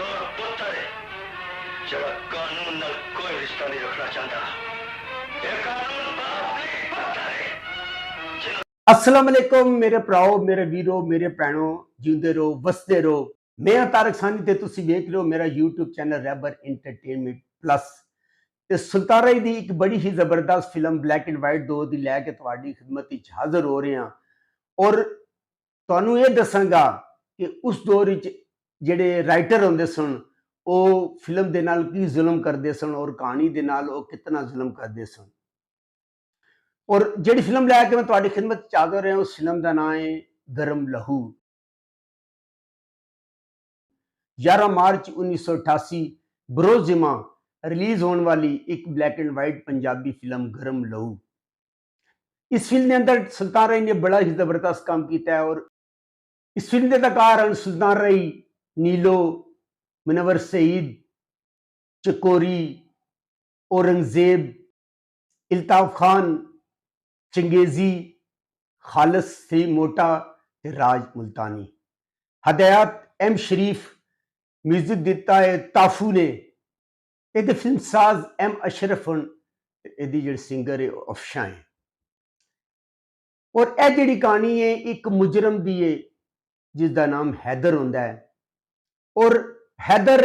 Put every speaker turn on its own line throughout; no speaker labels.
कमजोर पुत्र है जरा कानून नाल कोई रिश्ता नहीं रखना चाहता। ये कानून बाप नहीं पुत्र है।
अस्सलाम वालेकुम मेरे भराओ, मेरे वीरो, मेरे भैनों, जींदे रहो वसदे रहो। मैं तारक सानी ते तुसी वेख रहे हो मेरा यूट्यूब चैनल रैबर इंटरटेनमेंट प्लस। ते सुल्तान राय दी एक बड़ी ही जबरदस्त फिल्म ब्लैक एंड वाइट 2 दी लैके तुहाडी खिदमत विच हाज़र हो रहे हैं और तुहानू ये दसांगा कि उस दौर विच जिहड़े राइटर होंदे सन वो फिल्म दे नाल की जुल्म करदे सन और कहानी दे नाल वो कितना जुल्म करदे सन। और जिहड़ी फिल्म लैके मैं तुहाडी खिदमत विच हाज़र रहा उस फिल्म का नाम है गरम लहू। 11 मार्च 1988 बरोज़ जिमा रिलीज होने वाली एक black and white Punjabi film गरम लहू। इस फिल्म के अंदर सुल्तान राय ने बड़ा ही जबरदस्त काम किया है और इस फिल्म के अदाकार सुल्तान राय, नीलो, मुनव्वर सईद, चकोरी, औरंगजेब, इल्ताफ खान, चंगेजी, खालिस सी मोटा ते राज मुल्तानी। हदायत एम शरीफ, म्यूजिक दिता है ताफू ने। ये फिल्म साज एम अशरफ ये सिंगर है अफशा है। और यह जी कहानी है एक मुजरम की है जिसका नाम हैदर होंदा है और हैदर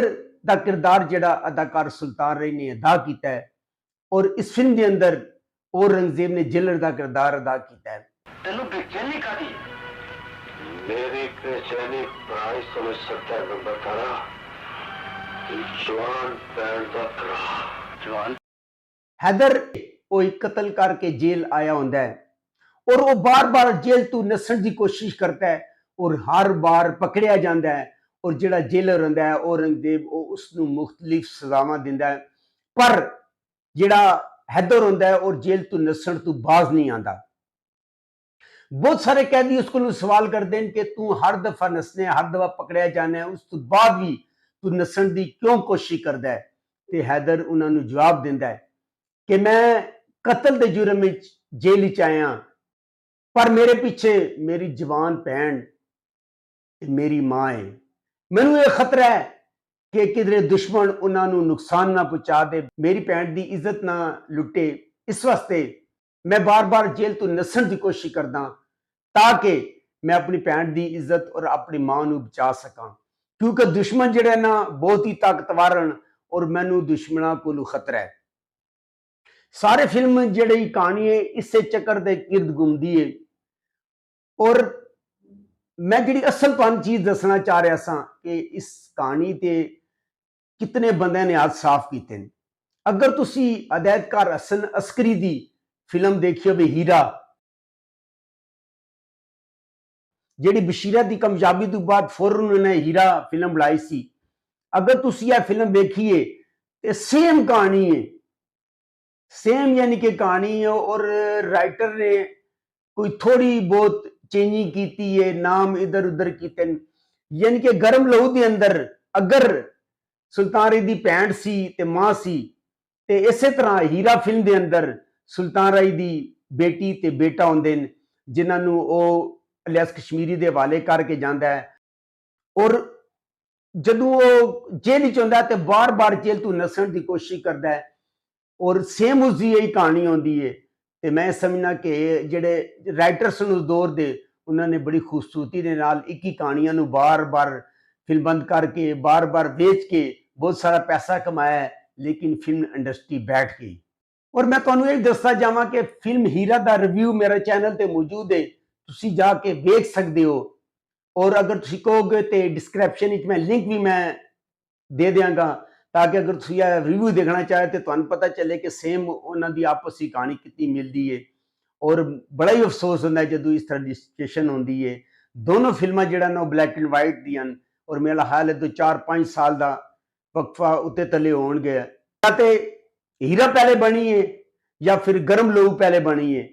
का किरदार जिहड़ा अदाकार सुल्तान राय ने अदा किया है और इस फिल्म के अंदर औरंगजेब ने जेलर का किरदार अदा किया है।
तेनू बेचैनी का दी मेरी बेचैनी प्राइस समझ सकता है नंबर तारा जवान पैर का जवान
हैदर वो एक कत्ल करके जेल आया होंदा है और वो बार बार जेल तू नसण की कोशिश करता है और हर बार पकड़िया जाता है और जिहड़ा जेलर होंदा है औरंगजेब वो उसनू मुख्तलिफ सजावां दिंदा है पर जिहड़ा हैदर होंदा है और जेल तू नसण तू बाज नहीं आता। बहुत सारे कैदी उसको सवाल करते हैं कि तू हर दफा नसने हर दफा पकड़िया जाना है उस तो बाद भी तू नसण की क्यों कोशिश करता है। तो हैदर उन्होंने जवाब दिंदा है कि मैं कतल के जुर्म में जेल च आया पर मेरे पीछे मेरी जवान भैन मेरी मां है। मैनू ये खतरा है कि किधरे दुश्मन उन्होंने नुकसान ना पहुंचा दे, मेरी भैन की इज्जत ना लुटे। इस वास्ते मैं बार बार जेल तो नसण की कोशिश करदा ताकि मैं अपनी भैन की इज्जत और अपनी मां को बचा सका क्योंकि दुश्मन जिहड़े ना बहुत ही ताकतवर हैं और मैनू दुश्मनों को खतरा है। सारे फिल्म जिहड़ी कहानी है इस चक्कर के इर्द घूमती है और मैं जिहड़ी असल तुहानू चीज़ दसना चाह रहा सा कि इस कहानी ते कितने बंदे ने हाथ साफ किए हैं। अगर तुसी हदायतकार हसन अस्करी की फिल्म देखी हो हीरा जिहड़ी बशीरा की कामयाबी तो बाद फौरन उन्होंने हीरा फिल्म बनाई सी, अगर तुसी यह फिल्म देखिए तो सेम कहानी है, सेम यानी कि कहानी है और राइटर ने कोई थोड़ी बहुत चेंजिंग की है, नाम इधर उधर किए। यानी कि गरम लहू के अंदर अगर सुल्तान राय की भैन सी ते मां सी ते इस तरह हीरा फिल्म के अंदर सुल्तान राय की बेटी ते बेटा होंदे ने जिन्होंने वो इलियास कश्मीरी के हवाले करके जाता है और जदों वो जेल च होंदा है तो बार बार जेल तो नसण की कोशिश करता है और सेम उसकी यही कहानी होती है। तो मैं समझना कि जिहड़े राइटर्स उस दौर के उन्होंने बड़ी खूबसूरती के नाल एक ही कहानियां नू बार बार फिल्मबंद करके बार बार बेच के बहुत सारा पैसा कमाया लेकिन फिल्म इंडस्ट्री बैठ गई। और मैं तुहानू ये दसदा जावां कि फिल्म हीरा का रिव्यू मेरे चैनल पर मौजूद है, तुसी जाके वेख सकते हो और अगर तुसी कहोगे तो डिस्क्रिप्शन में लिंक भी मैं दे देंगा ताकि अगर तुसी रिव्यू देखना चाहे तो तुहानू पता चले कि सेम उन्हों की आपस की कहानी कितनी मिलती है। और बड़ा ही अफसोस होता है जदों इस तरह की सिचुएशन होती है। दोनों फिल्मां जिहड़ा ना ब्लैक एंड वाइट दियां और मेरा ख्याल है 2-4-5 साल का वक्फा उत्ते तले हो गया या तो हीरा पहले बनी है या फिर गरम लहू पहले बनी है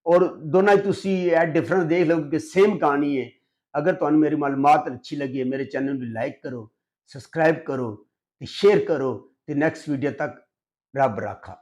और दोनों तुसी डिफरेंस देख लो कि सेम कहानी है। अगर तुहानू मेरी मालूमात अच्छी लगी है मेरे चैनल को लाइक करो, सब्सक्राइब करो, शेयर करो। तो नेक्स्ट वीडियो तक रब राखा।